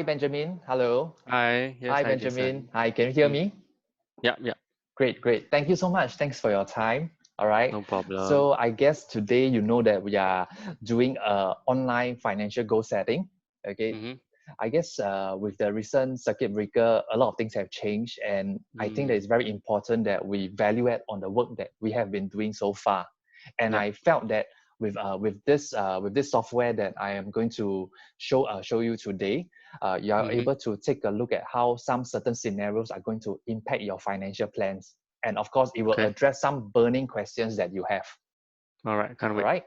Benjamin. Hello. Hi, yes, Hi, hi, Benjamin. Jason. Hi, can you hear Mm, me? yeah, yeah, Great, great. Thank you so much. Thanks for your time. All right. no problem. So I guess today you know that we are doing a online financial goal setting. Okay. Mm-hmm. I guess with the recent circuit breaker, a lot of things have changed, and I think that Mm, it's very important that we evaluate on the work that we have been doing so far. And yeah, I felt that with this software that I am going to show you today, you are mm-hmm. able to take a look at how some certain scenarios are going to impact your financial plans, and of course, it will Okay, address some burning questions that you have. all right, can't All wait. right,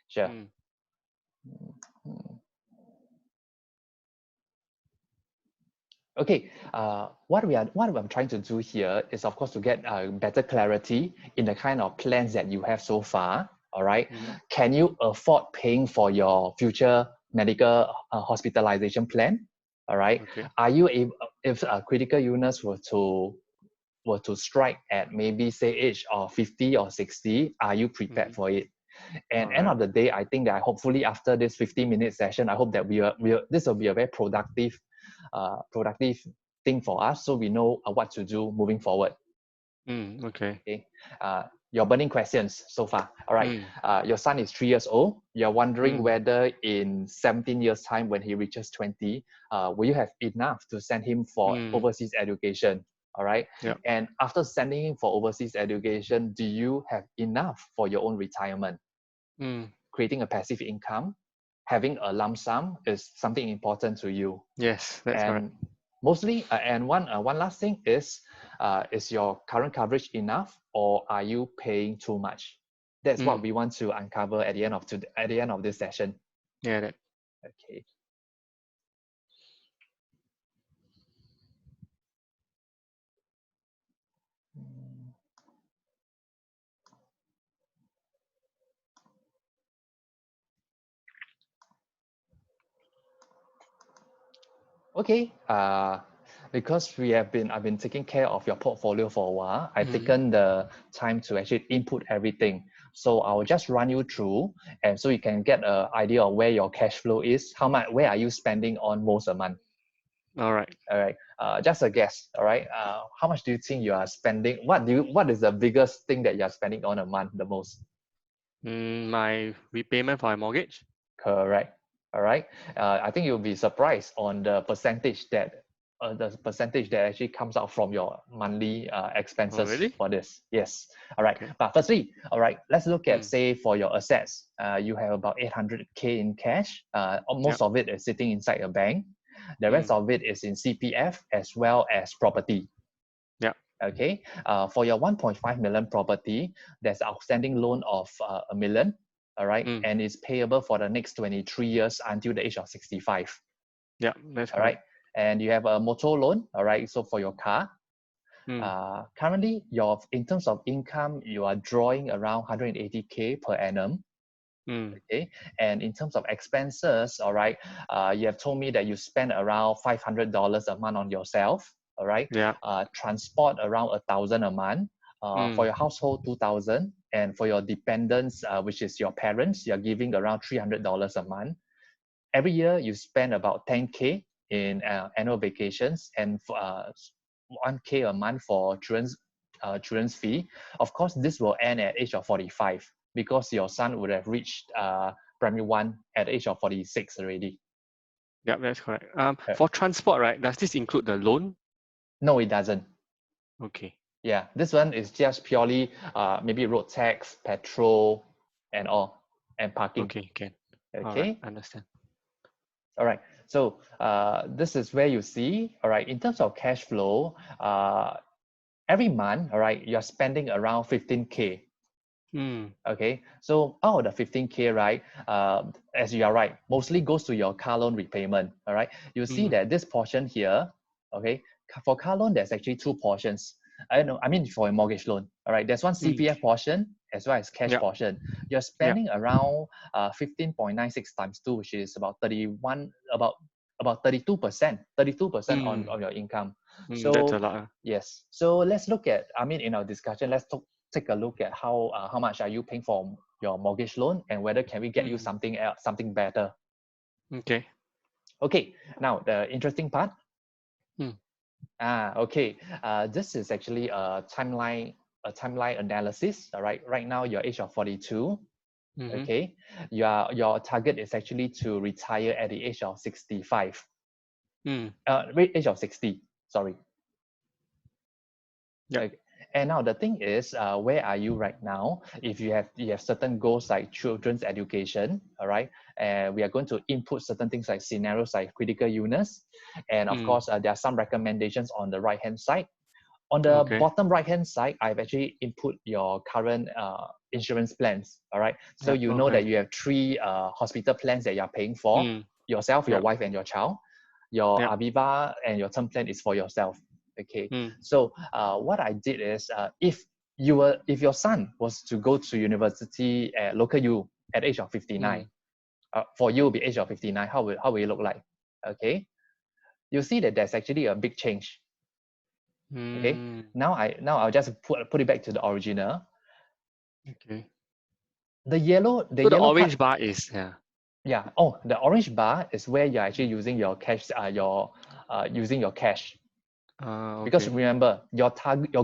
sure. Mm, Okay, what I'm trying to do here is, of course, to get better clarity in the kind of plans that you have so far. All right, mm-hmm. can you afford paying for your future medical hospitalization plan? All right, Okay. are you able, if a critical illness were to strike at maybe say age of 50 or 60, are you prepared Mm-hmm. for it? And All end right. of the day, I think that hopefully after this 15-minute session, I hope that this will be a very productive thing for us, so we know what to do moving forward. Okay. Okay, your burning questions so far. All right, Mm, your son is 3 years old. You're wondering mm, whether in 17 years time, when he reaches 20, will you have enough to send him for mm, overseas education? All right, yeah. and after sending him for overseas education, do you have enough for your own retirement? Mm, Creating a passive income, having a lump sum is something important to you. yes, that's correct. And mostly, and one last thing is your current coverage enough, or are you paying too much? That's what Mm, we want to uncover at the end of this session. yeah, that. Okay. Okay. Because I've been taking care of your portfolio for a while. I've Mm, taken the time to actually input everything. So I'll just run you through, and so you can get an idea of where your cash flow is, where are you spending on most a month. all right. All right. Just a guess. All right. How much do you think you are spending? What is the biggest thing that you are spending on a month the most? My repayment for my mortgage. Correct. All right. I think you'll be surprised on the percentage that actually comes out from your monthly Oh, expenses really? for this. Yes. All right. Okay. But firstly, all right, let's look at, Mm, say, for your assets. You have about 800K in cash. yep. Most of it is sitting inside a bank. The rest Mm, of it is in CPF as well as property. yep. Okay. For your 1.5 million property, there's outstanding loan of a million. All right. Mm, And it's payable for the next 23 years until the age of 65. yep, that's All right. correct. And you have a motor loan. All right. So for your car, Mm, currently, in terms of income, you are drawing around 180K per annum. mm, Okay. And in terms of expenses, all right, you have told me that you spend around $500 a month on yourself. All right. yeah. Transport around 1,000 a month. For Mm, your household, 2,000. And for your dependents, which is your parents, you're giving around $300 a month. Every year, you spend about 10K in annual vacations, and 1K a month for children's fee. Of course, this will end at age of 45, because your son would have reached primary one at the age of 46 already. yep, that's correct. Uh, For transport, right, does this include the loan? no, it doesn't. Okay. Yeah, this one is just purely maybe road tax, petrol, and all, and parking. Okay, can. All right, Okay. understand. All right. So this is where you see. All right. In terms of cash flow, every month, all right, you're spending around 15K. Mm, Okay, so out of the 15K, right, as you are right, mostly goes to your car loan repayment. All right, you see mm, that this portion here, okay, for car loan, there's actually two portions. I know, I mean, for a mortgage loan, all right, there's one mm. CPF portion as well as cash Yeah, portion. You're yeah. spending around 15.96 times two, which is about 32% on Mm, your income. that's So a lot. yes, so let's look at, I mean, in our discussion, take a look at how much are you paying for your mortgage loan, and whether can we get you Mm, something else, something better. okay. Okay, now the interesting part. Mm. Okay. This is actually a timeline analysis. All right. Right now, you're age of 42. Mm-hmm. Okay. Your target is actually to retire at the age of 65. Mm. Age of 60. Sorry. Yep. Okay. And now the thing is, where are you right now? If you have certain goals like children's education, all right, and we are going to input certain things like scenarios like critical illness, and of Mm. course there are some recommendations on the right hand side. On the Okay. bottom right hand side, I've actually input your current insurance plans. All right, so Yep. you know Okay. that you have three hospital plans that you're paying for Mm. yourself, your Yep. wife, and your child. Your Yep. Aviva and your term plan is for yourself. Okay, Mm. so what I did is if your son was to go to university at local U at age of 59, Mm. for you will be age of 59, how will it look like? Okay, you see that there's actually a big change. Okay, Mm. now I'll just put it back to the original. Okay. The yellow the So the yellow part, orange bar is yeah. Oh, the orange bar is where you're actually using your cash, using your cash. Because Okay. remember, your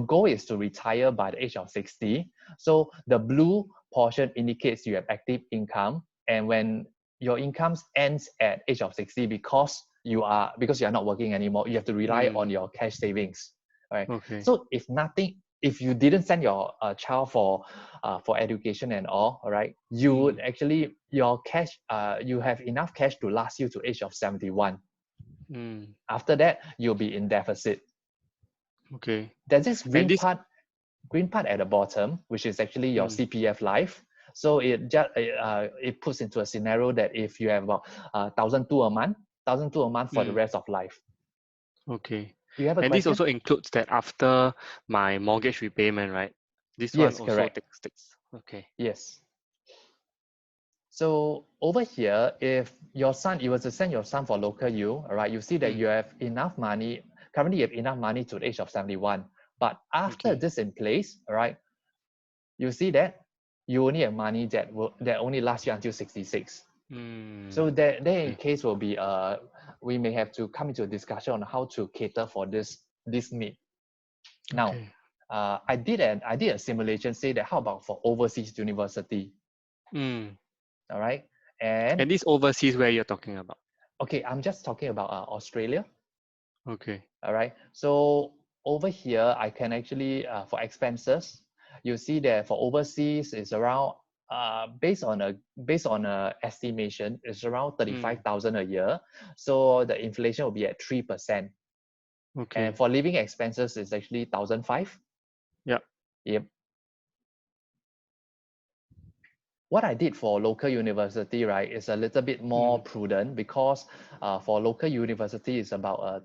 goal is to retire by the age of 60. So the blue portion indicates you have active income, and when your income ends at age of 60, because you are not working anymore, you have to rely on Mm. your cash savings, right? Okay. So if you didn't send your child for education and all right, you would Mm. actually your cash you have enough cash to last you to age of 71. Mm. After that, you'll be in deficit. Okay. There's this And green this. part at the bottom, which is actually your Mm. CPF life. So it puts into a scenario that if you have about 1,200 a month, 1,200 a month for the Mm. rest of life. Okay. Do you have a And this question? also includes that after my mortgage repayment, right? This one Yes, also correct. takes. Okay. Yes. So over here, if you were to send your son for local U, all right, you see that Mm. you have enough money. Currently, you have enough money to the age of 71. But after Okay. this in place, all right, you see that you only have money that only lasts you until 66. Mm. So there in Okay. case will be we may have to come into a discussion on how to cater for this need. Now, Okay. I did a simulation, say that how about for overseas university, Mm. all right? And And this overseas where you're talking about. okay, I'm just talking about Australia, Okay. all right? So over here, I can actually for expenses, you see that for overseas is around based on a estimation, it's around Mm. 35,000 a year. So the inflation will be at 3%. And Okay. for living expenses, it's actually 1,005. Yep. Yep. What I did for local university, right, is a little bit more Mm. prudent because for local university, it's about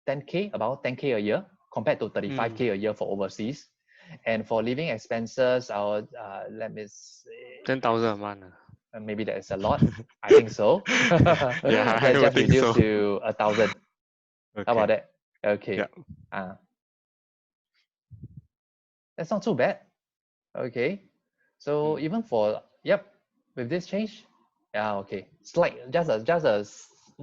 10K a year compared to Mm. 35K a year for overseas. And for living expenses, let me see, 10,000 a month. maybe that is a lot. I think so. Yeah, I Let's would just think reduce so. to 1,000. How about Okay. that? Yeah. Okay. That's not too bad. Okay. So Mm. even for, yep, with this change, yeah, okay.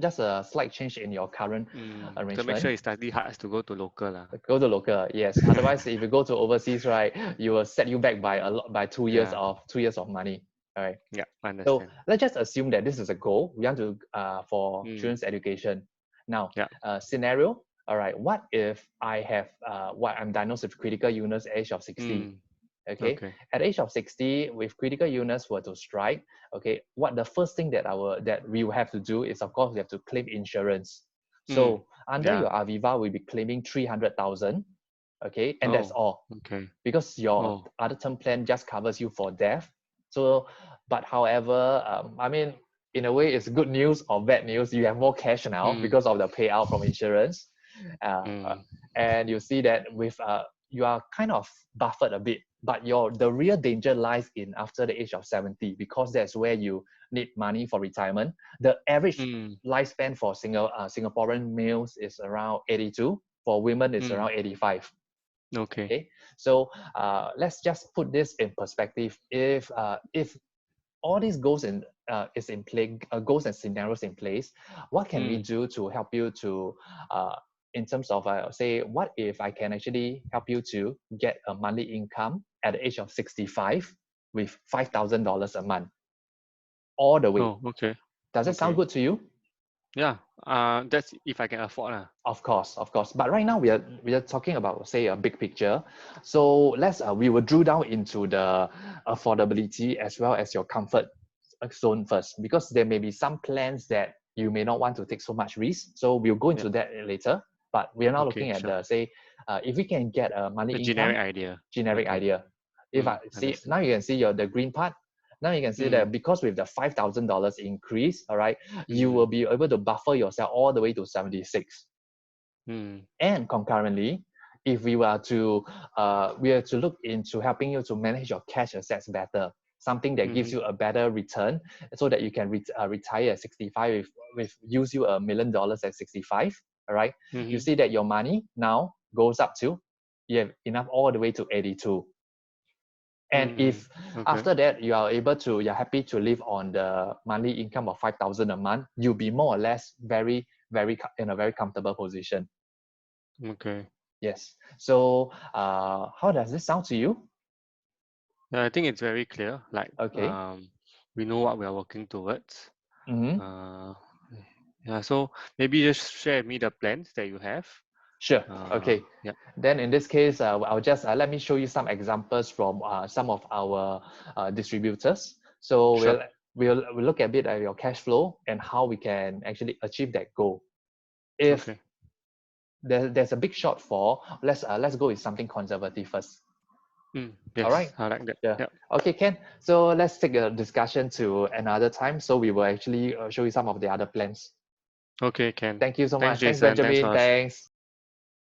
Just a slight change in your current To make sure arrangement. it's slightly hard to go to local lah. Go to local, yes. Otherwise, if you go to overseas, right, you will set you back by a lot by 2 years Yeah. of money. All right. Yeah. So Understand. let's just assume that this is a goal. We want to for Mm. children's education. Now, Yeah. scenario. All right. What if I have what I'm diagnosed with critical illness at age of 60? Mm. Okay. Okay. At the age of 60, with critical illness were to strike, okay, what the first thing that we will have to do is, of course, we have to claim insurance. Mm. So under Yeah. your Aviva, we'll be claiming 300,000, okay, and that's Oh. all Okay. because your Oh. other term plan just covers you for death. So, but however, I mean, in a way, it's good news or bad news. You have more cash now Mm. because of the payout from insurance, uh, uh, Mm. and you see that with you are kind of buffered a bit. But the real danger lies in after the age of 70 because that's where you need money for retirement. The average Mm. lifespan for Singaporean males is around 82. For women, it's Mm. around 85. Okay. Okay, so let's just put this in perspective. If all these goals in is in play, goals and scenarios in place. What can we do to help you to in terms of say, what if I can actually help you to get a monthly income at the age of 65 with $5,000 a month all the way? Oh, okay. Does that sound Okay. good to you? Yeah. That's if I can afford. Of course, of course. But right now we are talking about, say, a big picture. So let's we will drill down into the affordability as well as your comfort zone first, because there may be some plans that you may not want to take so much risk. So we'll go Yeah. into that later. But we are now Okay, looking at sure. the, say, if we can get a monthly A income, generic idea. generic Okay. idea. If I see Understood. now, you can see the green part. Now you can see that because with the $5,000 increase, all right, you will be able to buffer yourself all the way to 76. And concurrently, if we are to look into helping you to manage your cash assets better, something that gives you a better return, so that you can retire at 65 with use you $1 million at 65. All right, you see that your money now goes up to, you have enough all the way to 82. And if Okay. after that you're happy to live on the monthly income of 5,000 a month, you'll be more or less very in a very comfortable position. Okay. Yes. So how does this sound to you? Yeah, I think it's very clear. Like, Okay. we know what we are working towards. Mm-hmm. Yeah. So maybe just share with me the plans that you have. Sure. Okay. Yeah. Then in this case, I'll just let me show you some examples from some of our distributors. So Sure. we'll look a bit at your cash flow and how we can actually achieve that goal. If Okay. there's a big shortfall, let's go with something conservative first. All right. Yes, I like that. Yeah. Yeah. Okay, Ken. So let's take a discussion to another time. So we will actually show you some of the other plans. Okay, Ken. Thank you so Thanks, much. Thanks, Jason. Thanks Benjamin. for Thanks.